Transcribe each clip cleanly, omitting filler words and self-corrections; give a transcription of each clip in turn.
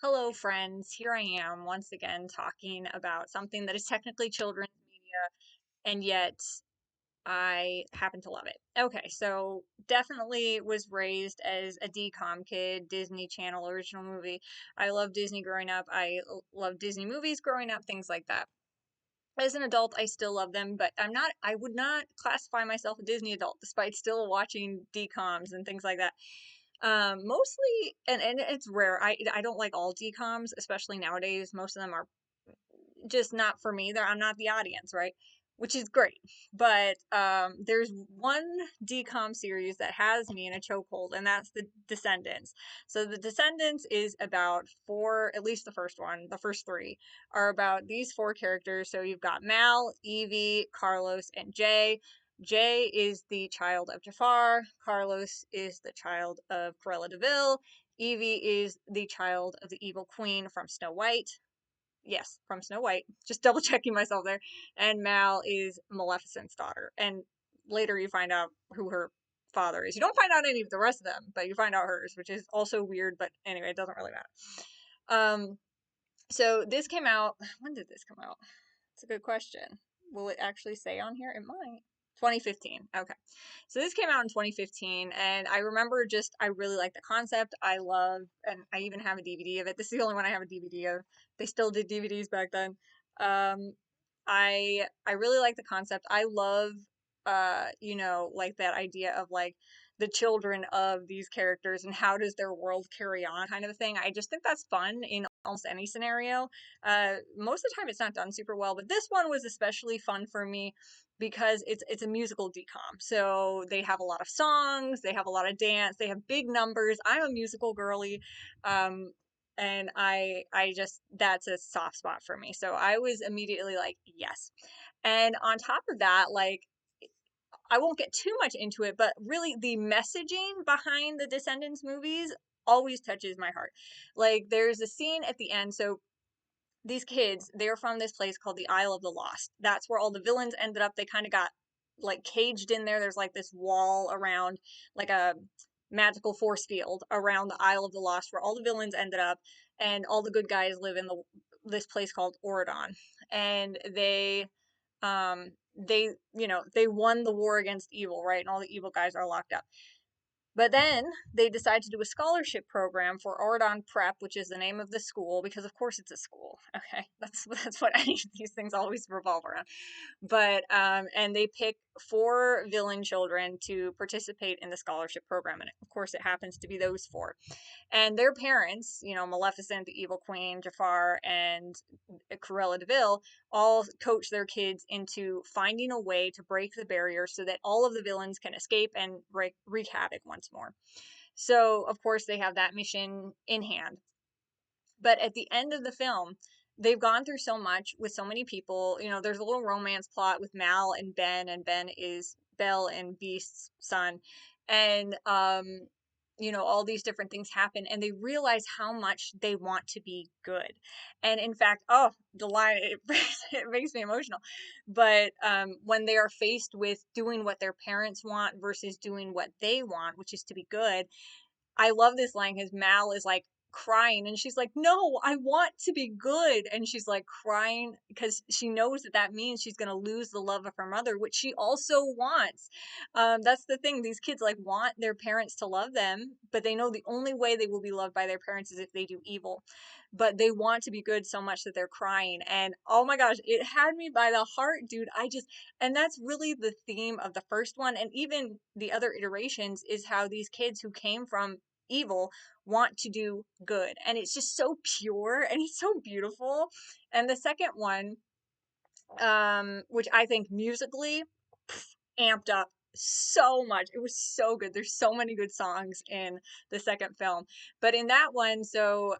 Hello, friends. Here I am once again talking about something that is technically children's media, and yet I happen to love it. Okay, so definitely was raised as a DCOM kid, Disney Channel original movie. I love Disney growing up. Love Disney movies growing up, things like that. As an adult, I still love them, but I would not classify myself a Disney adult despite still watching DCOMs and things like that. Mostly, and it's rare. I don't like all DCOMs, especially nowadays. Most of them are just not for me. I'm not the audience, right? Which is great. But there's one DCOM series that has me in a chokehold, and that's the Descendants. So the Descendants is about four, at least the first one, the first three are about these four characters. So you've got Mal, Evie, Carlos, and Jay. Jay is the child of Jafar. Carlos is the child of Cruella de Vil. Evie is the child of the evil queen from Snow White. Yes, from Snow White. Just double checking myself there. And Mal is Maleficent's daughter. And later you find out who her father is. You don't find out any of the rest of them, but you find out hers, which is also weird, but anyway, it doesn't really matter. So this came out. When did this come out? It's a good question. Will it actually say on here? It might. 2015. Okay. So this came out in 2015, and I remember I really like the concept. And I even have a DVD of it. This is the only one I have a DVD of. They still did DVDs back then. Um, I really like the concept. I love, like that idea of like the children of these characters and how does their world carry on kind of a thing. I just think that's fun in almost any scenario. Most of the time it's not done super well, but this one was especially fun for me because it's a musical DCOM. So they have a lot of songs, they have a lot of dance, they have big numbers. I'm a musical girly. Um, and I just that's a soft spot for me. So I was immediately like, yes. And on top of that, like I won't get too much into it, but really the messaging behind the Descendants movies always touches my heart. Like there's a scene at the end, so these kids, they're from this place called the Isle of the Lost. That's where all the villains ended up. They kind of got like caged in there. There's like this wall around, like a magical force field around the Isle of the Lost where all the villains ended up, and all the good guys live in the this place called Oradon. And they won the war against evil, right? And all the evil guys are locked up. But then they decide to do a scholarship program for Ordon Prep, which is the name of the school, because of course it's a school. Okay, that's what any of these things always revolve around. But and they pick four villain children to participate in the scholarship program, and of course it happens to be those four. And their parents, Maleficent, the evil queen, Jafar, and Cruella de Vil, all coach their kids into finding a way to break the barrier so that all of the villains can escape and wreak havoc once more. So, of course, they have that mission in hand. But at the end of the film, they've gone through so much with so many people. There's a little romance plot with Mal and Ben is Belle and Beast's son. And all these different things happen, and they realize how much they want to be good. And in fact, oh, the line, it makes me emotional. But when they are faced with doing what their parents want versus doing what they want, which is to be good, I love this line because Mal is like crying and she's like, no, I want to be good. And she's like crying because she knows that means she's going to lose the love of her mother, which she also wants. That's the thing. These kids like want their parents to love them, but they know the only way they will be loved by their parents is if they do evil. But they want to be good so much that they're crying. And oh my gosh, it had me by the heart, dude. And that's really the theme of the first one. And even the other iterations is how these kids who came from evil want to do good, and it's just so pure and it's so beautiful. And the second one, which I think musically amped up so much, it was so good. There's so many good songs in the second film. But in that one, so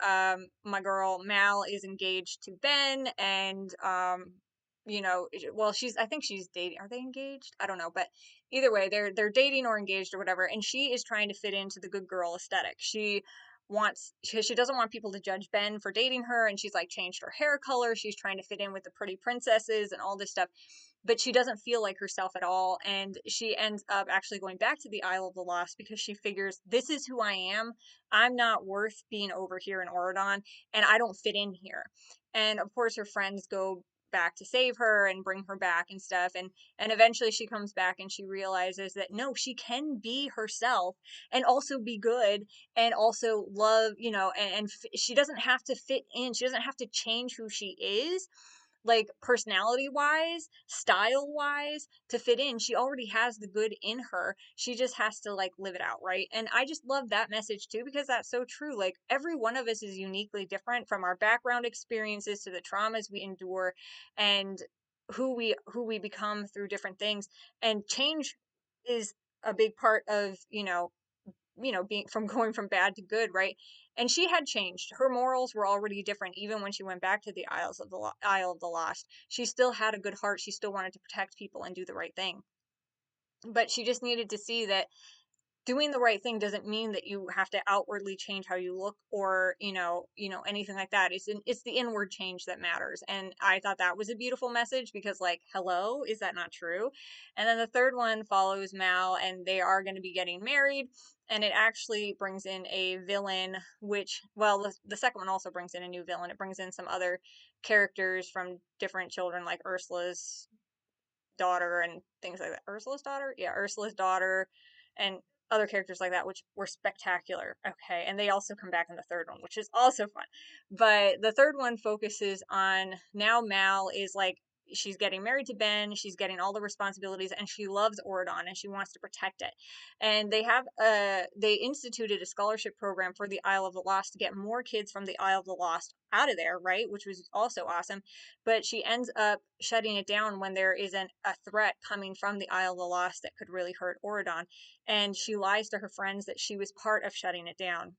my girl Mal is engaged to Ben, and well, I think she's dating. Are they engaged? I don't know, but either way, they're dating or engaged or whatever, and she is trying to fit into the good girl aesthetic. She doesn't want people to judge Ben for dating her, and she's like changed her hair color. She's trying to fit in with the pretty princesses and all this stuff. but she doesn't feel like herself at all. And she ends up actually going back to the Isle of the Lost because she figures, this is who I am. I'm not worth being over here in Oridon, and I don't fit in here. And of course, her friends go back to save her and bring her back and stuff. And eventually she comes back and she realizes that no, she can be herself and also be good and also love, she doesn't have to fit in. She doesn't have to change who she is, like personality wise, style wise, to fit in. She already has the good in her. She just has to like live it out, right? And I just love that message too, because that's so true. Like every one of us is uniquely different, from our background experiences to the traumas we endure, and who we become through different things. And change is a big part of, being from going from bad to good, right? And she had changed. Her morals were already different even when she went back to the Isle of the Lost. She still had a good heart. She still wanted to protect people and do the right thing. But she just needed to see that doing the right thing doesn't mean that you have to outwardly change how you look, or anything like that. It's the inward change that matters. And I thought that was a beautiful message, because like, hello, is that not true? And then the third one follows Mal, and they are going to be getting married, and it actually brings in a villain, which, well, the second one also brings in a new villain. It brings in some other characters from different children, like Ursula's daughter and things like that. Ursula's daughter? Yeah, Ursula's daughter and other characters like that, which were spectacular. Okay. And they also come back in the third one, which is also fun. But the third one focuses on, now Mal is like, she's getting married to Ben, she's getting all the responsibilities, and she loves Oridon and she wants to protect it. And they instituted a scholarship program for the Isle of the Lost to get more kids from the Isle of the Lost out of there, right? Which was also awesome. But she ends up shutting it down when there is a threat coming from the Isle of the Lost that could really hurt Oridon. And she lies to her friends that she was part of shutting it down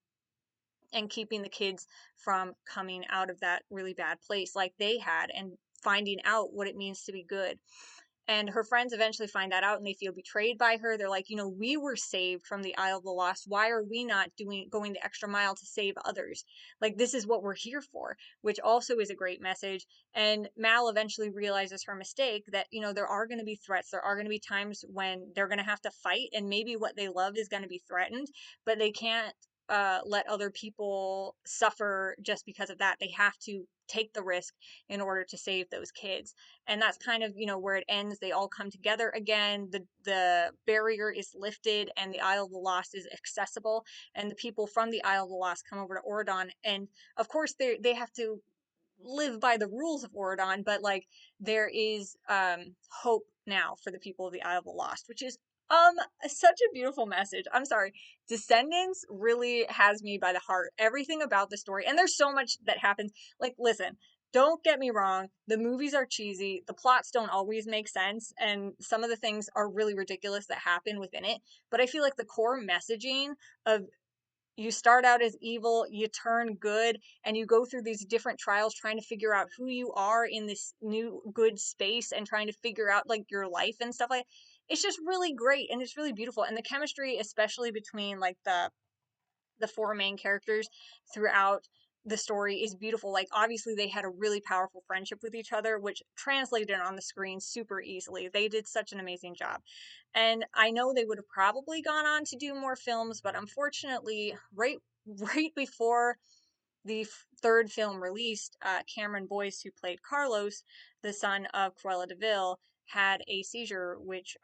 and keeping the kids from coming out of that really bad place like they had, and finding out what it means to be good. And her friends eventually find that out, and they feel betrayed by her. They're like, we were saved from the Isle of the Lost. Why are we not going the extra mile to save others? Like, this is what we're here for, which also is a great message. And Mal eventually realizes her mistake, that, there are going to be threats. There are going to be times when they're going to have to fight, and maybe what they love is going to be threatened, but they can't let other people suffer just because of that. They have to take the risk in order to save those kids. And that's kind of, where it ends. They all come together again. The barrier is lifted, and the Isle of the Lost is accessible, and the people from the Isle of the Lost come over to Oridon. And of course they have to live by the rules of Oridon, but like, there is hope now for the people of the Isle of the Lost, which is such a beautiful message. I'm sorry. Descendants really has me by the heart. Everything about the story, and there's so much that happens. Like, listen, don't get me wrong, the movies are cheesy, the plots don't always make sense, and some of the things are really ridiculous that happen within it, but I feel like the core messaging of, you start out as evil, you turn good, and you go through these different trials trying to figure out who you are in this new good space, and trying to figure out like your life and stuff like that. It's just really great, and it's really beautiful. And the chemistry, especially between like the four main characters throughout the story, is beautiful. Like, obviously they had a really powerful friendship with each other, which translated on the screen super easily. They did such an amazing job. And I know they would have probably gone on to do more films, but unfortunately, right before the third film released, Cameron Boyce, who played Carlos, the son of Cruella de Vil, had a seizure, which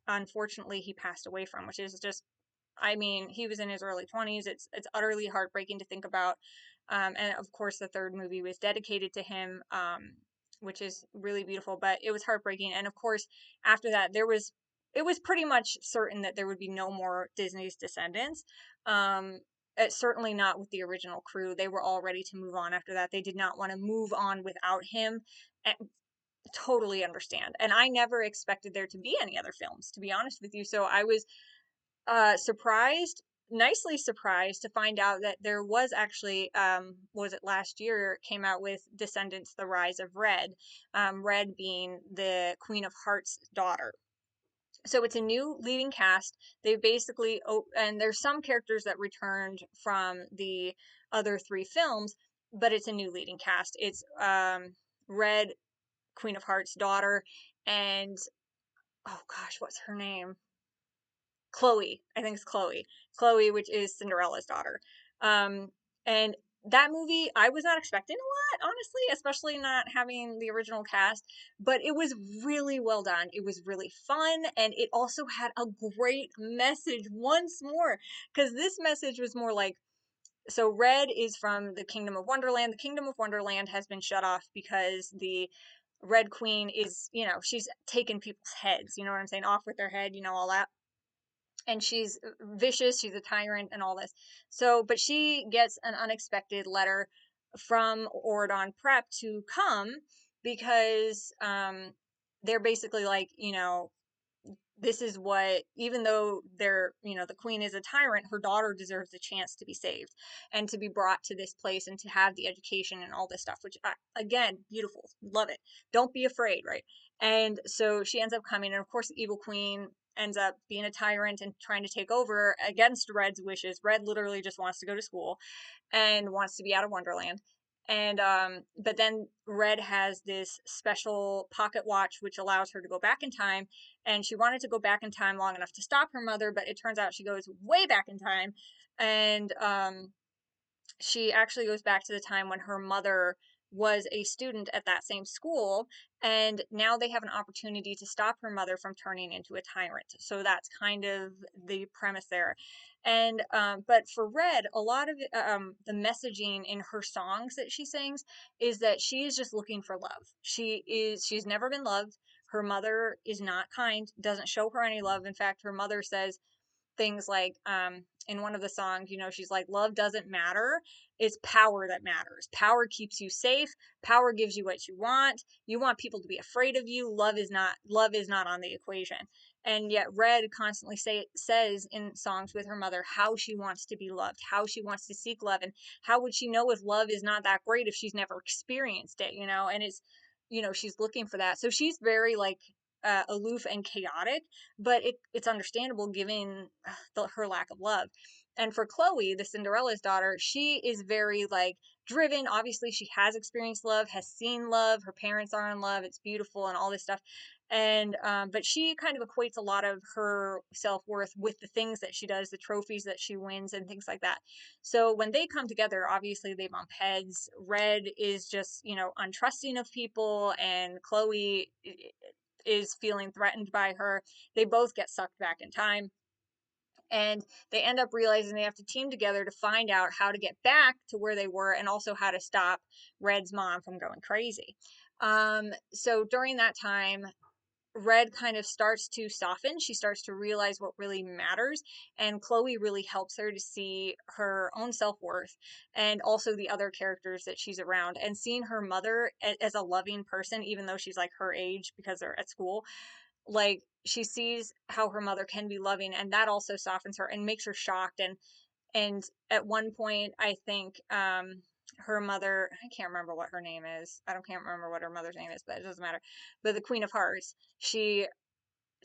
unfortunately he passed away from, which is just, I mean, he was in his early 20s. It's utterly heartbreaking to think about. And of course, the third movie was dedicated to him, which is really beautiful. But it was heartbreaking. And of course, after that, it was pretty much certain that there would be no more Disney's Descendants. Certainly not with the original crew. They were all ready to move on after that. They did not want to move on without him. And totally understand. And I never expected there to be any other films, to be honest with you. So I was surprised, nicely surprised, to find out that there was actually, was it last year, came out with Descendants: The Rise of Red, Red being the Queen of Hearts' daughter. So it's a new leading cast. They basically, and there's some characters that returned from the other three films, but it's a new leading cast. It's Red Queen of Hearts' daughter, and oh gosh, what's her name? Chloe. I think it's Chloe. Chloe, which is Cinderella's daughter. Um, and that movie, I was not expecting a lot, honestly, especially not having the original cast, but it was really well done. It was really fun, and it also had a great message once more, because this message was more like, so Red is from the Kingdom of Wonderland. The Kingdom of Wonderland has been shut off because the Red Queen is, she's taken people's heads, you know what I'm saying, off with their head, all that, and she's vicious, she's a tyrant and all this. So, but she gets an unexpected letter from Ordon Prep to come because they're basically like, this is what, even though the queen is a tyrant, her daughter deserves a chance to be saved and to be brought to this place and to have the education and all this stuff, which, again, beautiful, love it. Don't be afraid, right? And so she ends up coming, and of course the evil queen ends up being a tyrant and trying to take over against Red's wishes. Red literally just wants to go to school and wants to be out of Wonderland. And but then Red has this special pocket watch which allows her to go back in time, and she wanted to go back in time long enough to stop her mother, but it turns out she goes way back in time, and she actually goes back to the time when her mother was a student at that same school, and now they have an opportunity to stop her mother from turning into a tyrant. So that's kind of the premise there. And but for Red, a lot of the messaging in her songs that she sings is that she is just looking for love. She's never been loved. Her mother is not kind, doesn't show her any love. In fact, her mother says things like, in one of the songs, she's like, love doesn't matter, it's power that matters. Power keeps you safe, power gives you what you want people to be afraid of you. Love is not on the equation. And yet Red constantly says in songs with her mother how she wants to be loved, how she wants to seek love, and how would she know if love is not that great if she's never experienced it, and it's, she's looking for that. So she's very like aloof and chaotic, but it's understandable given her lack of love. And for Chloe, the Cinderella's daughter, she is very like driven. Obviously, she has experienced love, has seen love. Her parents are in love. It's beautiful and all this stuff. And but she kind of equates a lot of her self-worth with the things that she does, the trophies that she wins and things like that. So when they come together, obviously they bump heads. Red is just, untrusting of people, and Chloe is feeling threatened by her. They both get sucked back in time, and they end up realizing they have to team together to find out how to get back to where they were, and also how to stop Red's mom from going crazy. So during that time, Red kind of starts to soften. She starts to realize what really matters, and Chloe really helps her to see her own self-worth and also the other characters that she's around, and seeing her mother as a loving person, even though she's like her age because they're at school. Like, she sees how her mother can be loving, and that also softens her and makes her shocked. And at one point, I think her mother, I can't remember what her name is, can't remember what her mother's name is, but it doesn't matter, but the Queen of Hearts, she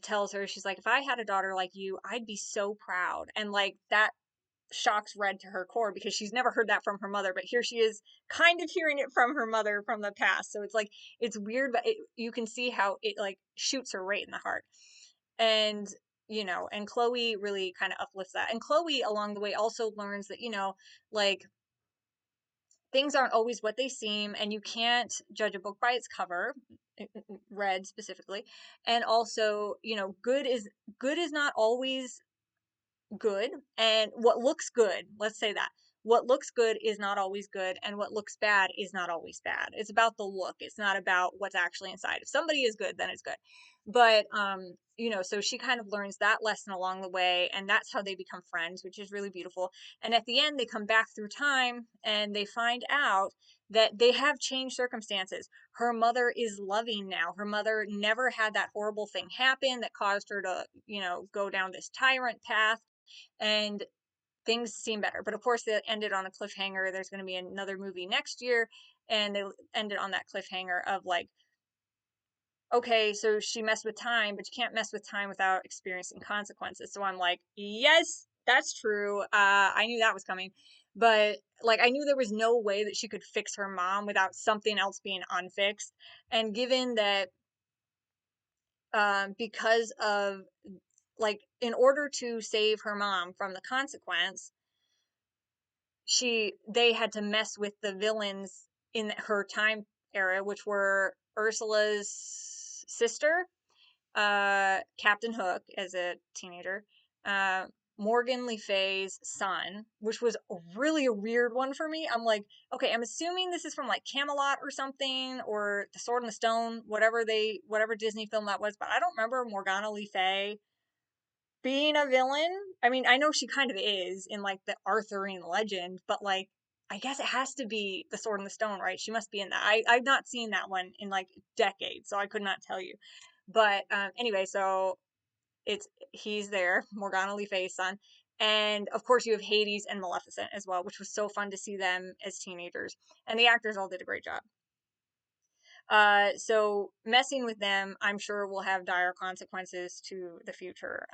tells her, she's like, if I had a daughter like you, I'd be so proud. And like, that shocks Red to her core, because she's never heard that from her mother, but here she is kind of hearing it from her mother from the past. So it's like, it's weird, but you can see how it like shoots her right in the heart. And and Chloe really kind of uplifts that. And Chloe along the way also learns that, like, things aren't always what they seem, and you can't judge a book by its cover, Red specifically. And also, good is not always good, and what looks good, let's say that, what looks good is not always good, and what looks bad is not always bad. It's about the look, it's not about what's actually inside. If somebody is good, then it's good. But so she kind of learns that lesson along the way, and that's how they become friends, which is really beautiful. And at the end, they come back through time and they find out that they have changed circumstances. Her mother is loving now. Her mother never had that horrible thing happen that caused her to, go down this tyrant path, and things seem better. But of course, they ended on a cliffhanger. There's going to be another movie next year, and they ended on that cliffhanger of like, okay, so she messed with time, but you can't mess with time without experiencing consequences. So I'm like, yes, that's true. I knew that was coming. but like I knew there was no way that she could fix her mom without something else being unfixed. And given that, because of, like, in order to save her mom from the consequence, they had to mess with the villains in her time era, which were Ursula's sister, Captain Hook as a teenager, uh, Morgan Le Fay's son, which was really a weird one for me. I'm like, okay, I'm assuming this is from like Camelot or something, or The Sword and the Stone, whatever Disney film that was, but I don't remember Morgana Le Fay being a villain. I mean, I know she kind of is in like the Arthurian legend, but like I guess it has to be The Sword and the Stone, right? She must be in that. I've not seen that one in like decades, so I could not tell you. But anyway, so he's there, Morgana Le Fay's son, and of course you have Hades and Maleficent as well, which was so fun to see them as teenagers, and the actors all did a great job. So messing with them, I'm sure will have dire consequences to the future.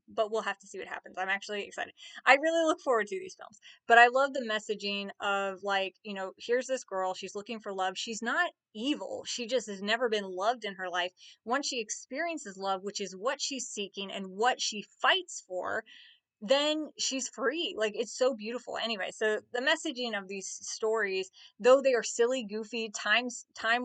But we'll have to see what happens. I'm actually excited. I really look forward to these films. But I love the messaging of, like, here's this girl. She's looking for love. She's not evil. She just has never been loved in her life. Once she experiences love, which is what she's seeking and what she fights for, then she's free. Like, it's so beautiful. Anyway, so the messaging of these stories, though they are silly, goofy, time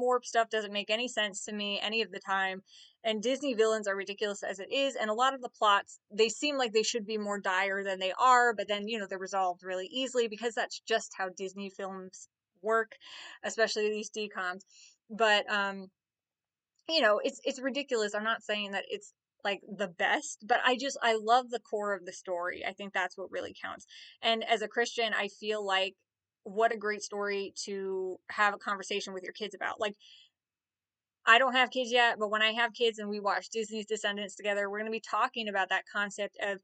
warp stuff, doesn't make any sense to me any of the time, and Disney villains are ridiculous as it is, and a lot of the plots, they seem like they should be more dire than they are, but then they're resolved really easily, because that's just how Disney films work, especially these DCOMs. But it's ridiculous. I'm not saying that it's like the best, but I love the core of the story. I think that's what really counts. And as a Christian, I feel like what a great story to have a conversation with your kids about. Like, I don't have kids yet, but when I have kids and we watch Disney's Descendants together, we're going to be talking about that concept of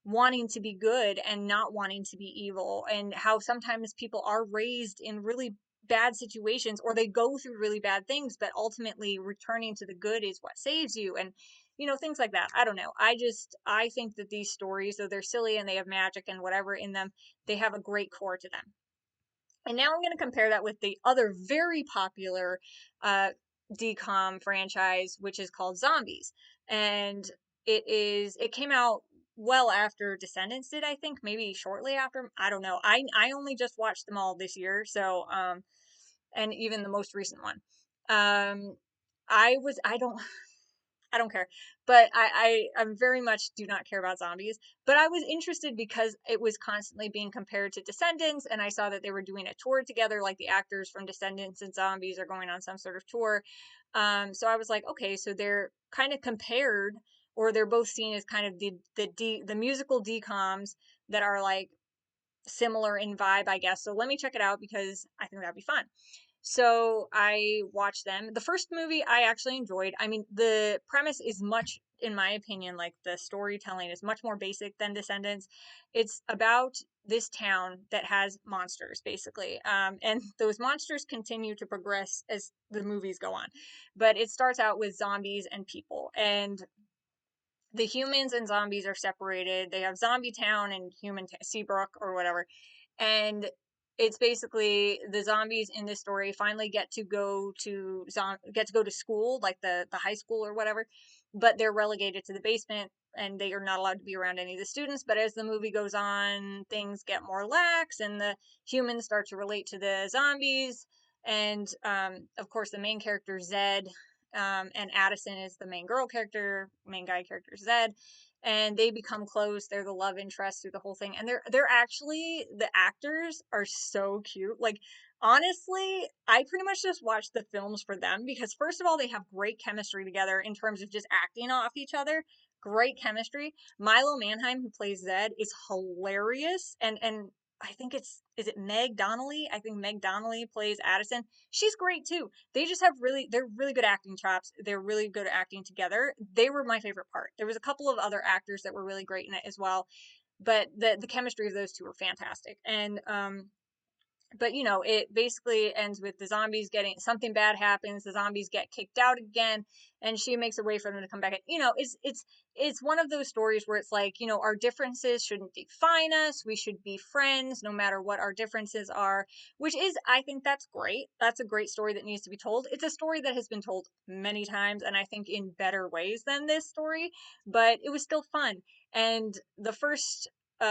wanting to be good and not wanting to be evil, and how sometimes people are raised in really bad situations, or they go through really bad things, but ultimately returning to the good is what saves you, and things like that. I don't know, I think that these stories, though they're silly and they have magic and whatever in them, they have a great core to them. And now I'm going to compare that with the other very popular uh, DCOM franchise, which is called Zombies. And it came out well after Descendants did, I think, maybe shortly after. I don't know. I only just watched them all this year, so and even the most recent one. Um, I don't care. But I'm very much do not care about zombies. But I was interested because it was constantly being compared to Descendants, and I saw that they were doing a tour together, like the actors from Descendants and Zombies are going on some sort of tour. So I was like, okay, so they're kind of compared, or they're both seen as kind of the musical DCOMs that are like similar in vibe, I guess. So let me check it out because I think that'd be fun. So I watched them. The first movie I actually enjoyed. I mean, the premise is much, in my opinion, like the storytelling is much more basic than Descendants. It's about this town that has monsters, basically. And those monsters continue to progress as the movies go on. But it starts out with zombies and people. And the humans and zombies are separated. They have Zombie Town and Seabrook or whatever, and it's basically the zombies in this story finally get to go to school, like the high school or whatever, but they're relegated to the basement and they are not allowed to be around any of the students. But as the movie goes on, things get more lax and the humans start to relate to the zombies. And of course, the main character Zed, and Addison is the main girl character, main guy character Zed, and they become close. They're the love interest through the whole thing, and they're actually, the actors are so cute. Like, honestly, I pretty much just watch the films for them because first of all, they have great chemistry together in terms of just acting off each other. Great chemistry. Milo Manheim, who plays Zed, is hilarious, and I think is it Meg Donnelly? I think Meg Donnelly plays Addison. She's great too. They're really good acting chops. They're really good at acting together. They were my favorite part. There was a couple of other actors that were really great in it as well, but the chemistry of those two were fantastic. And But it basically ends with the zombies getting, something bad happens, the zombies get kicked out again, and she makes a way for them to come back. It's one of those stories where it's like, our differences shouldn't define us. We should be friends no matter what our differences are, which is, I think that's great. That's a great story that needs to be told. It's a story that has been told many times, and I think in better ways than this story, but it was still fun. And the first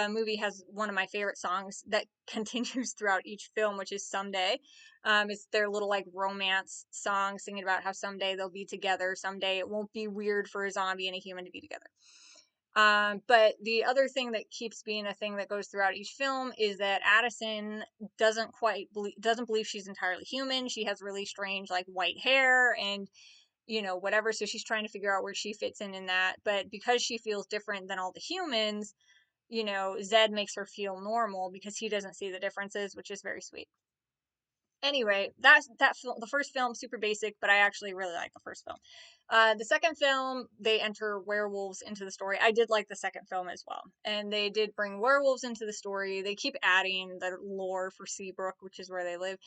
movie has one of my favorite songs that continues throughout each film, which is Someday. It's their little like romance song singing about how someday they'll be together. Someday it won't be weird for a zombie and a human to be together. But the other thing that keeps being a thing that goes throughout each film is that Addison doesn't believe she's entirely human. She has really strange like white hair and whatever. So she's trying to figure out where she fits in that. But because she feels different than all the humans, Zed makes her feel normal because he doesn't see the differences, which is very sweet. Anyway, that film, the first film, super basic, but I actually really like the first film. The second film, they enter werewolves into the story. I did like the second film as well, and they did bring werewolves into the story. They keep adding the lore for Seabrook, which is where they live,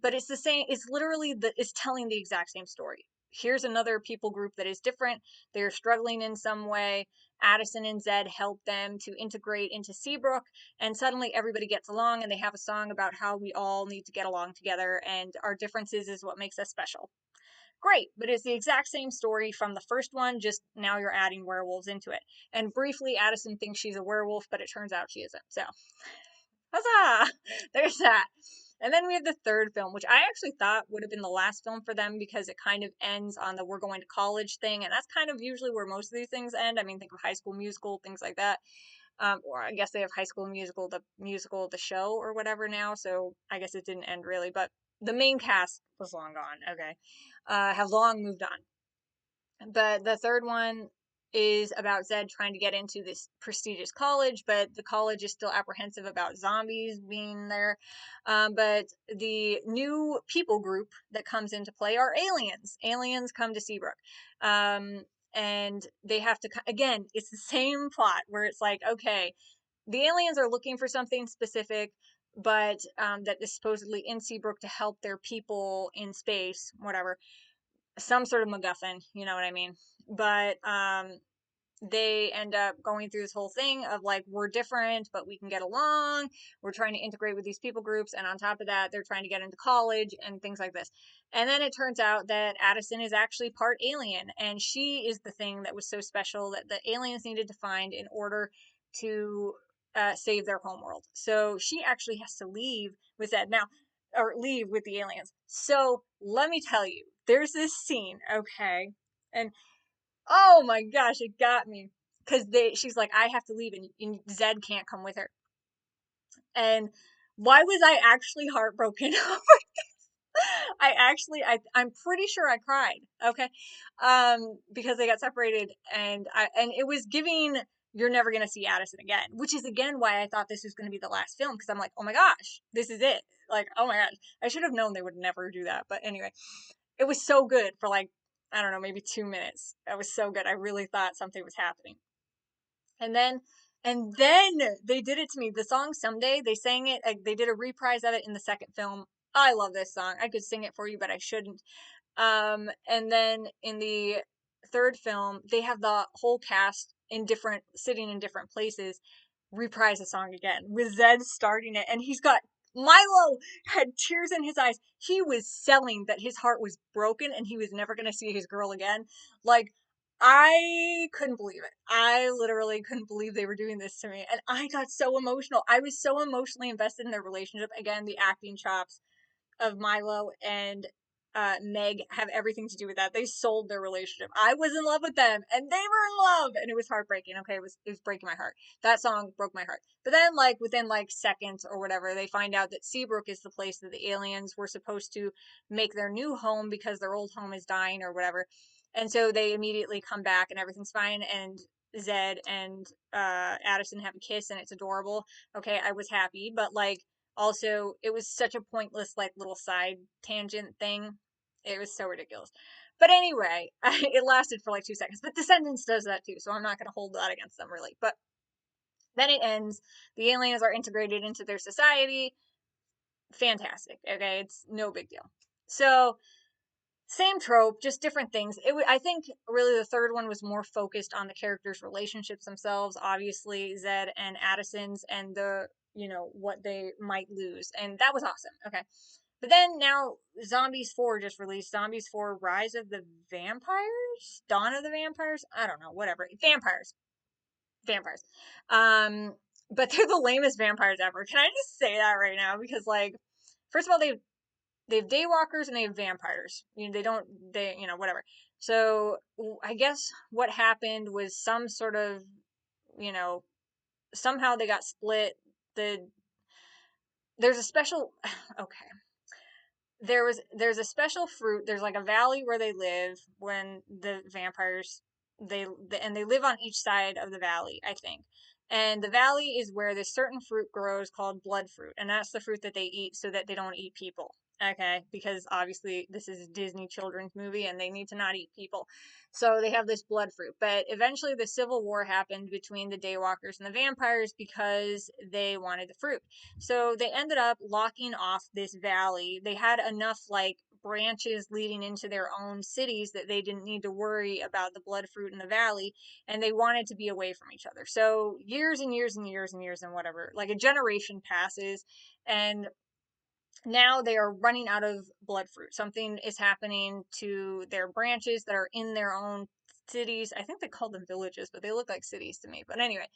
but it's the same. It's literally it's telling the exact same story. Here's another people group that is different. They're struggling in some way. Addison and Zed help them to integrate into Seabrook, and suddenly everybody gets along, and they have a song about how we all need to get along together, and our differences is what makes us special. Great, but it's the exact same story from the first one, just now you're adding werewolves into it. And briefly, Addison thinks she's a werewolf, but it turns out she isn't. So, huzzah! There's that. And then we have the third film, which I actually thought would have been the last film for them because it kind of ends on the we're going to college thing. And that's kind of usually where most of these things end. I mean, think of High School Musical, things like that. Or I guess they have High School Musical, the show or whatever now. So I guess it didn't end really. But the main cast was long gone. Okay. Have long moved on. But the third one is about Zed trying to get into this prestigious college, but the college is still apprehensive about zombies being there. But the new people group that comes into play are aliens. Aliens come to Seabrook. And they have to, again, it's the same plot where it's like, okay, the aliens are looking for something specific, but that is supposedly in Seabrook to help their people in space, whatever, some sort of MacGuffin, you know what I mean? But they end up going through this whole thing of like, we're different, but we can get along. We're trying to integrate with these people groups. And on top of that, they're trying to get into college and things like this. And then it turns out that Addison is actually part alien. And she is the thing that was so special that the aliens needed to find in order to save their homeworld. So she actually has to leave with that now, or leave with the aliens. So let me tell you, there's this scene, okay? And oh my gosh, it got me. Because she's like, I have to leave, and Zed can't come with her. And why was I actually heartbroken? I'm pretty sure I cried. Okay, because they got separated, and it was giving. You're never gonna see Addison again, which is again why I thought this was gonna be the last film because I'm like, oh my gosh, this is it. Like, oh my gosh, I should have known they would never do that. But anyway, it was so good for like, I don't know, maybe 2 minutes. It was so good. I really thought something was happening. And then they did it to me. The song Someday, they sang it, they did a reprise of it in the second film. I love this song. I could sing it for you, but I shouldn't. And then in the third film, they have the whole cast sitting in different places, reprise the song again with Zed starting it, and he's got Milo had tears in his eyes. He was selling that his heart was broken and he was never going to see his girl again. Like, I couldn't believe it. I literally couldn't believe they were doing this to me. And I got so emotional. I was so emotionally invested in their relationship. Again, the acting chops of Milo and Meg have everything to do with that. They sold their relationship. I was in love with them, and they were in love, and it was heartbreaking. Okay, it was breaking my heart. That song broke my heart. But then, like within like seconds or whatever, they find out that Seabrook is the place that the aliens were supposed to make their new home because their old home is dying or whatever. And so they immediately come back, and everything's fine. And Zed and Addison have a kiss, and it's adorable. Okay, I was happy, but like also it was such a pointless like little side tangent thing. It was so ridiculous. But anyway, it lasted for like 2 seconds. But Descendants does that too, so I'm not going to hold that against them really. But then it ends. The aliens are integrated into their society. fantastic. Okay, it's no big deal. So same trope, just different things. I think really the third one was more focused on the characters' relationships themselves. Obviously, Zed and Addison's, and the what they might lose, and that was awesome. Okay, but then now Zombies 4 just released. Zombies 4: Rise of the Vampires, Dawn of the Vampires. I don't know, whatever. Vampires. Um, but they're the lamest vampires ever. Can I just say that right now? Because like, first of all, they have daywalkers and they have vampires. They don't, whatever. So I guess what happened was some sort of, you know, somehow they got split. The there's a special okay. There's a special fruit. There's like a valley where they live when the vampires and they live on each side of the valley, I think. And the valley is where this certain fruit grows called blood fruit, and that's the fruit that they eat so that they don't eat people. Okay, because obviously this is a Disney children's movie and they need to not eat people. So they have this blood fruit. But eventually the civil war happened between the daywalkers and the vampires because they wanted the fruit. So they ended up locking off this valley. They had enough like branches leading into their own cities that they didn't need to worry about the blood fruit in the valley, and they wanted to be away from each other. So years and years and years and years and whatever, like a generation passes, and now they are running out of blood fruit. Something is happening to their branches that are in their own cities. I think they call them villages, but they look like cities to me. But anyway,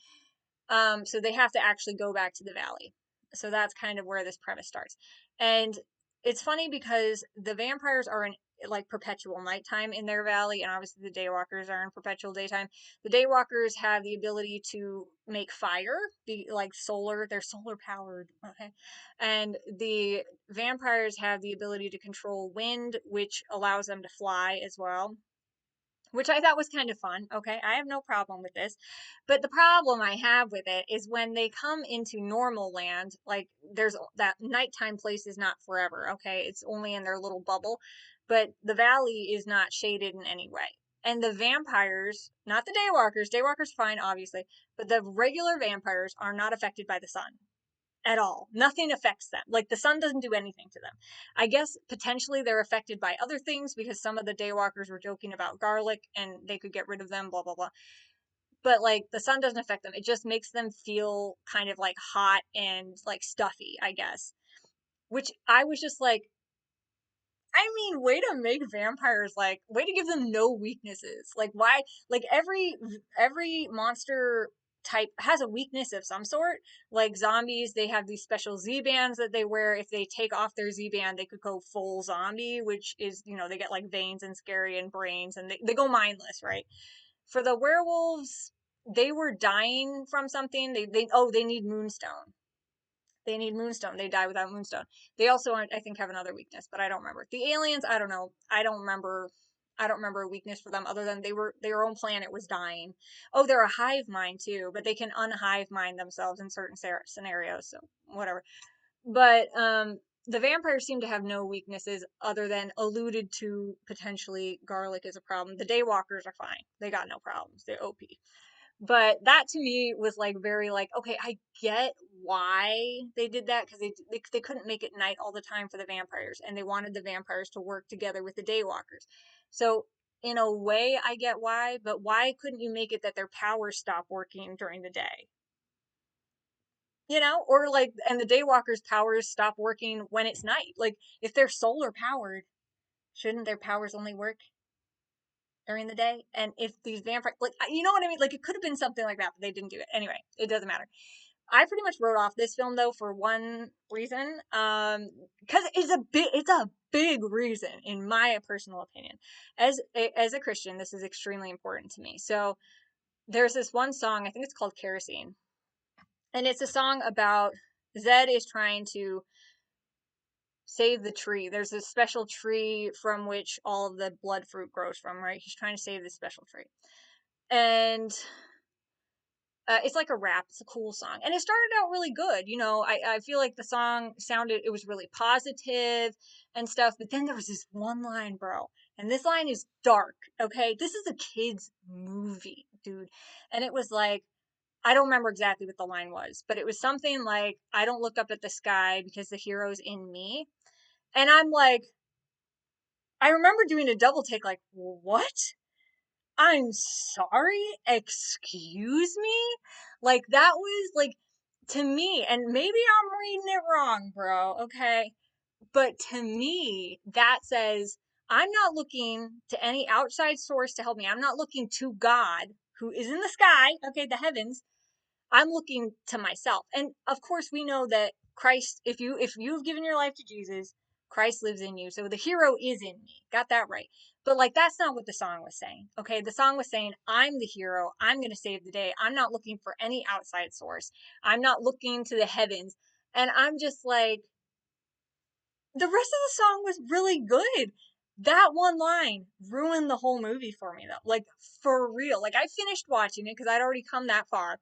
so they have to actually go back to the valley. So that's kind of where this premise starts. And it's funny because the vampires are in like perpetual nighttime in their valley, and obviously the daywalkers are in perpetual daytime. The daywalkers have the ability to make fire, be like solar, they're solar powered, okay? And the vampires have the ability to control wind, which allows them to fly as well, which I thought was kind of fun. Okay, I have no problem with this. But the problem I have with it is when they come into normal land, like there's that nighttime place is not forever. Okay, it's only in their little bubble, but the valley is not shaded in any way. And the vampires, not the daywalkers fine, obviously, but the regular vampires are not affected by the sun at all. Nothing affects them. Like the sun doesn't do anything to them. I guess potentially they're affected by other things because some of the daywalkers were joking about garlic and they could get rid of them, blah, blah, blah. But like the sun doesn't affect them. It just makes them feel kind of like hot and like stuffy, I guess. Which I was just like, I mean, way to make vampires like way to give them no weaknesses. Like why like every monster type has a weakness of some sort. Like zombies, they have these special Z bands that they wear. If they take off their Z band, they could go full zombie, which is, they get like veins and scary and brains and they go mindless, right? For the werewolves, they were dying from something. They need moonstone. They need moonstone. They die without moonstone. They also, I think, have another weakness, but I don't remember. The aliens, I don't know. I don't remember. I don't remember a weakness for them other than their own planet was dying. Oh, they're a hive mind too, but they can unhive mind themselves in certain scenarios. So whatever. But the vampires seem to have no weaknesses other than alluded to potentially garlic is a problem. The daywalkers are fine. They got no problems. They're OP. But that to me was like very like, okay, I get why they did that because they couldn't make it night all the time for the vampires, and they wanted the vampires to work together with the daywalkers. So in a way I get why, but why couldn't you make it that their powers stop working during the day? Or like, and the daywalkers' powers stop working when it's night. Like if they're solar powered, shouldn't their powers only work during the day? And if these vampires, like, you know what I mean? Like, it could have been something like that, but they didn't do it. Anyway, it doesn't matter. I pretty much wrote off this film though for one reason, because it's a big reason in my personal opinion. As a Christian, this is extremely important to me. So there's this one song, I think it's called Kerosene, and it's a song about Zed is trying to save the tree. There's a special tree from which all of the blood fruit grows from, right? He's trying to save this special tree. And it's like a rap. It's a cool song. And it started out really good. I feel like the song it was really positive and stuff. But then there was this one line, bro. And this line is dark, okay? This is a kid's movie, dude. And it was like, I don't remember exactly what the line was, but it was something like, I don't look up at the sky because the hero's in me. And I'm like, I remember doing a double take, like, what? I'm sorry? Excuse me? Like, that was like, to me, and maybe I'm reading it wrong, bro, okay? But to me, that says, I'm not looking to any outside source to help me. I'm not looking to God, who is in the sky, okay, the heavens. I'm looking to myself. And of course, we know that Christ, if you've given your life to Jesus, Christ lives in you. So the hero is in me. Got that right. But like, that's not what the song was saying. Okay. The song was saying, I'm the hero. I'm going to save the day. I'm not looking for any outside source. I'm not looking to the heavens. And I'm just like, the rest of the song was really good. That one line ruined the whole movie for me, though. Like, for real. Like, I finished watching it because I'd already come that far.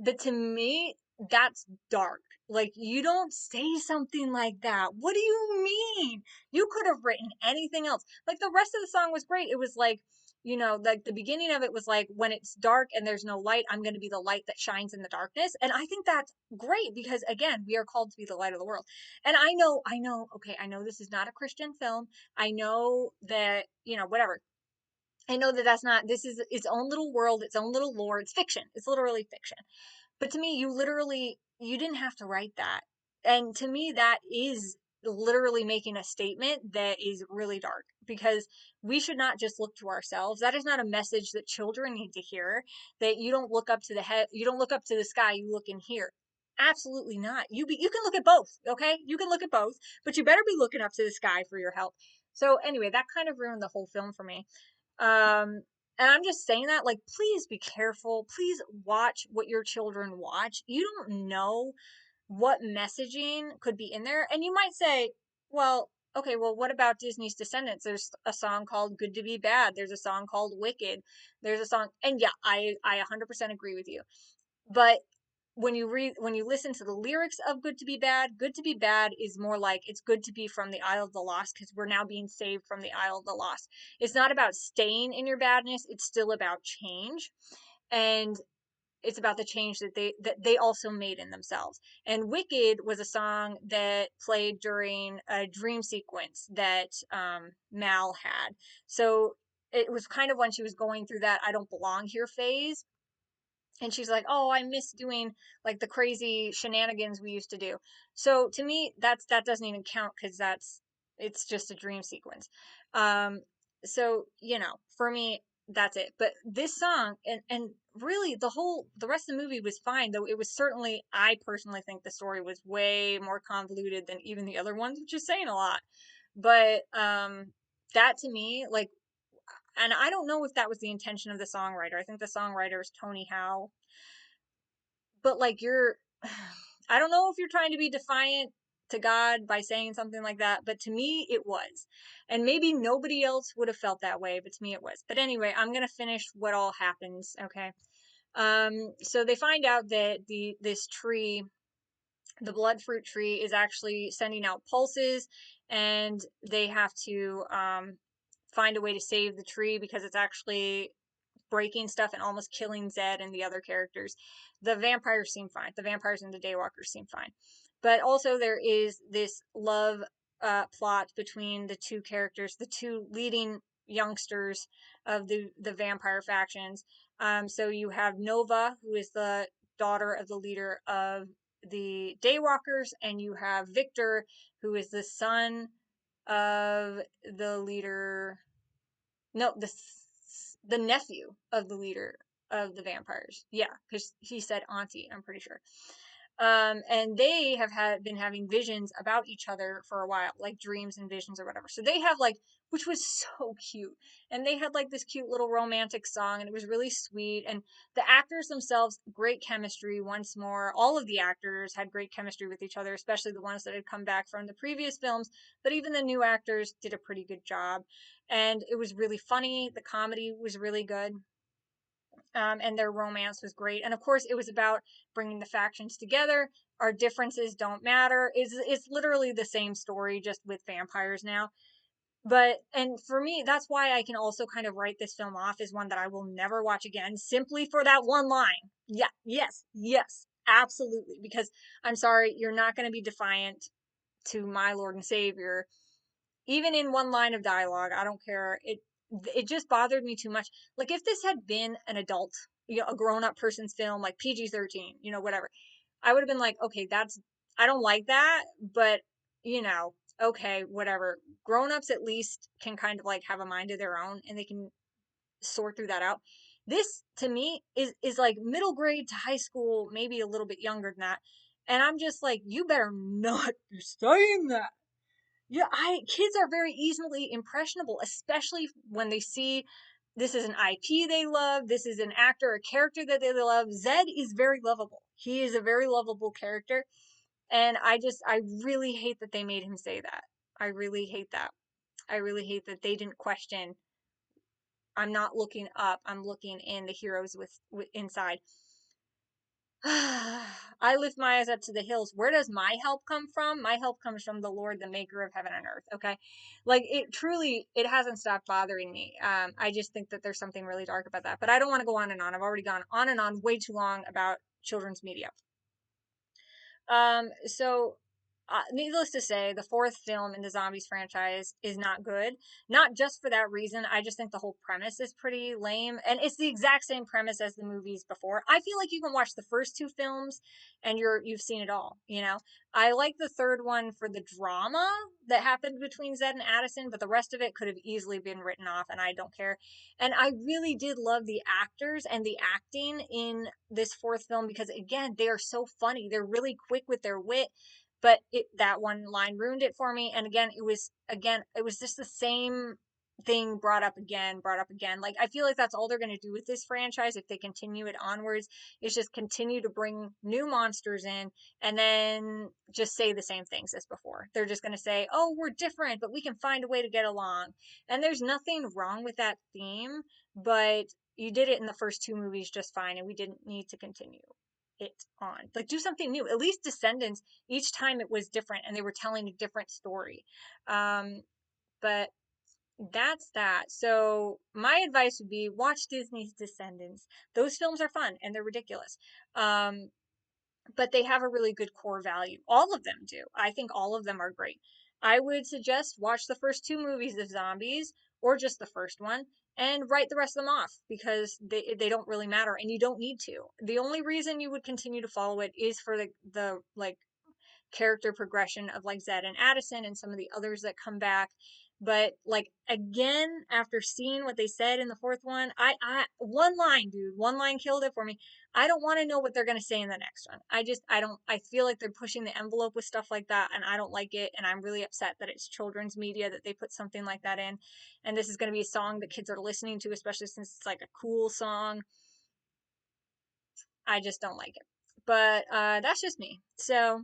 But to me, that's dark. Like, you don't say something like that. What do you mean? You could have written anything else. Like, the rest of the song was great. It was like, like the beginning of it was like, when it's dark and there's no light, I'm going to be the light that shines in the darkness. And I think that's great because, again, we are called to be the light of the world. And okay, I know this is not a Christian film. I know that, whatever. I know that this is its own little world, its own little lore. It's fiction. It's literally fiction. But to me, you didn't have to write that. And to me, that is literally making a statement that is really dark because we should not just look to ourselves. That is not a message that children need to hear, that you don't look up to the head, you don't look up to the sky, you look in here. Absolutely not. You can look at both, okay? You can look at both, but you better be looking up to the sky for your help. So anyway, that kind of ruined the whole film for me. And I'm just saying that, like, please be careful. Please watch what your children watch. You don't know what messaging could be in there. And you might say, well, okay, well, what about Disney's Descendants? There's a song called Good to Be Bad. There's a song called Wicked. There's a song, and yeah, I 100% agree with you. But when you listen to the lyrics of Good to Be Bad is more like, it's good to be from the Isle of the Lost because we're now being saved from the Isle of the Lost. It's not about staying in your badness, it's still about change. And it's about the change that they also made in themselves. And Wicked was a song that played during a dream sequence that Mal had. So it was kind of when she was going through that I don't belong here phase, and she's like, oh, I miss doing like the crazy shenanigans we used to do. So to me, that doesn't even count because it's just a dream sequence. um so for me, that's it. But this song, and really the rest of the movie was fine, though it was certainly, I personally think the story was way more convoluted than even the other ones, which is saying a lot. But that to me, like, and I don't know if that was the intention of the songwriter. I think the songwriter is Tony Howe. But like, I don't know if you're trying to be defiant to God by saying something like that, but to me it was. And maybe nobody else would have felt that way, but to me it was. But anyway, I'm going to finish what all happens, okay? So they find out that this tree, the blood fruit tree, is actually sending out pulses, and they have to find a way to save the tree because it's actually breaking stuff and almost killing Zed and the other characters. The vampires seem fine. The vampires and the Daywalkers seem fine. But also there is this love plot between the two characters, the two leading youngsters of the vampire factions. So you have Nova, who is the daughter of the leader of the Daywalkers, and you have Victor, who is the son of the leader, no, the nephew of the leader of the vampires. Yeah, because he said auntie, I'm pretty sure. And they have been having visions about each other for a while, like dreams and visions or whatever. So they have like, which was so cute. And they had like this cute little romantic song, and it was really sweet. And the actors themselves, great chemistry once more. All of the actors had great chemistry with each other, especially the ones that had come back from the previous films. But even the new actors did a pretty good job. And it was really funny. The comedy was really good. And their romance was great. And of course, it was about bringing the factions together. Our differences don't matter. It's literally the same story, just with vampires now. And for me, that's why I can also kind of write this film off as one that I will never watch again, simply for that one line. Yeah, yes, yes, absolutely. Because I'm sorry, you're not going to be defiant to my Lord and Savior, even in one line of dialogue. I don't care. It just bothered me too much. Like if this had been an adult, a grown up person's film, like PG-13, whatever, I would have been like, okay, I don't like that, but you know, okay, whatever. Grown-ups at least can kind of like have a mind of their own and they can sort through that out. This to me is like middle grade to high school, maybe a little bit younger than that. And I'm just like, you better not be saying that. Yeah, kids are very easily impressionable, especially when they see this is an IP they love, this is an actor, a character that they love. Zed is very lovable. He is a very lovable character, and I really hate that they made him say that. I really hate that. I really hate that they didn't question. I'm not looking up. I'm looking in the heroes with inside. I lift my eyes up to the hills. Where does my help come from? My help comes from the Lord, the maker of heaven and earth. Okay. Like it truly, it hasn't stopped bothering me. I just think that there's something really dark about that, but I don't want to go on and on. I've already gone on and on way too long about children's media. So needless to say, the fourth film in the Zombies franchise is not good. Not just for that reason. I just think the whole premise is pretty lame, and it's the exact same premise as the movies before. I feel like you can watch the first two films, and you've seen it all. I like the third one for the drama that happened between Zed and Addison, but the rest of it could have easily been written off, and I don't care. And I really did love the actors and the acting in this fourth film because, again, they are so funny. They're really quick with their wit, but that one line ruined it for me. And it was just the same thing brought up again, brought up again. Like I feel like that's all they're going to do with this franchise if they continue it onwards, is just continue to bring new monsters in and then just say the same things as before. They're just going to say, "Oh, we're different, but we can find a way to get along." And there's nothing wrong with that theme, but you did it in the first two movies just fine, and we didn't need to continue it on. Like, do something new. At least Descendants, each time it was different and they were telling a different story. But that's that. So my advice would be watch Disney's Descendants. Those films are fun and they're ridiculous. But they have a really good core value. All of them do. I think all of them are great. I would suggest watch the first two movies of Zombies or just the first one and write the rest of them off because they don't really matter and you don't need to. The only reason you would continue to follow it is for the like character progression of like Zed and Addison and some of the others that come back. But like again, after seeing what they said in the fourth one, I one line, dude, one line killed it for me. I don't want to know what they're gonna say in the next one. I don't I feel like they're pushing the envelope with stuff like that and I don't like it and I'm really upset that it's children's media that they put something like that in. And this is gonna be a song that kids are listening to, especially since it's like a cool song. I just don't like it. But that's just me. So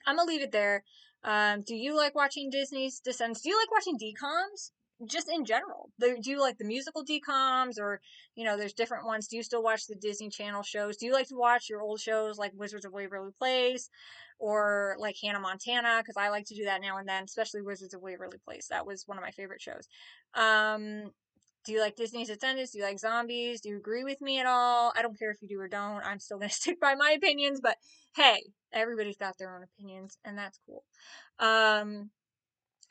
I'm gonna leave it there. Do you like watching Disney's Descendants? Do you like watching DCOMs? Just in general, do you like the musical DCOMs, or there's different ones? Do you still watch the Disney Channel shows? Do you like to watch your old shows like Wizards of Waverly Place, or like Hannah Montana? Because I like to do that now and then, especially Wizards of Waverly Place. That was one of my favorite shows. Do you like Disney's Descendants? Do you like Zombies? Do you agree with me at all? I don't care if you do or don't. I'm still going to stick by my opinions, but hey, everybody's got their own opinions, and that's cool.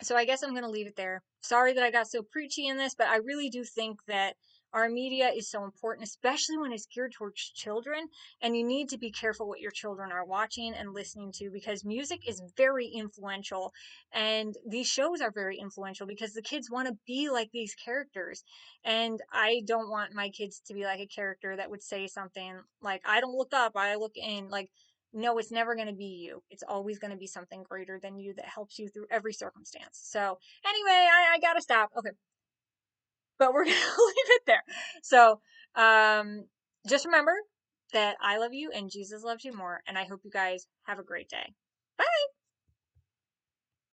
So I guess I'm going to leave it there. Sorry that I got so preachy in this, but I really do think that our media is so important, especially when it's geared towards children. And you need to be careful what your children are watching and listening to because music is very influential. And these shows are very influential because the kids want to be like these characters. And I don't want my kids to be like a character that would say something like, I don't look up, I look in. Like, no, it's never going to be you. It's always going to be something greater than you that helps you through every circumstance. So, anyway, I got to stop. Okay. But we're going to leave it there. So, just remember that I love you and Jesus loves you more. And I hope you guys have a great day. Bye.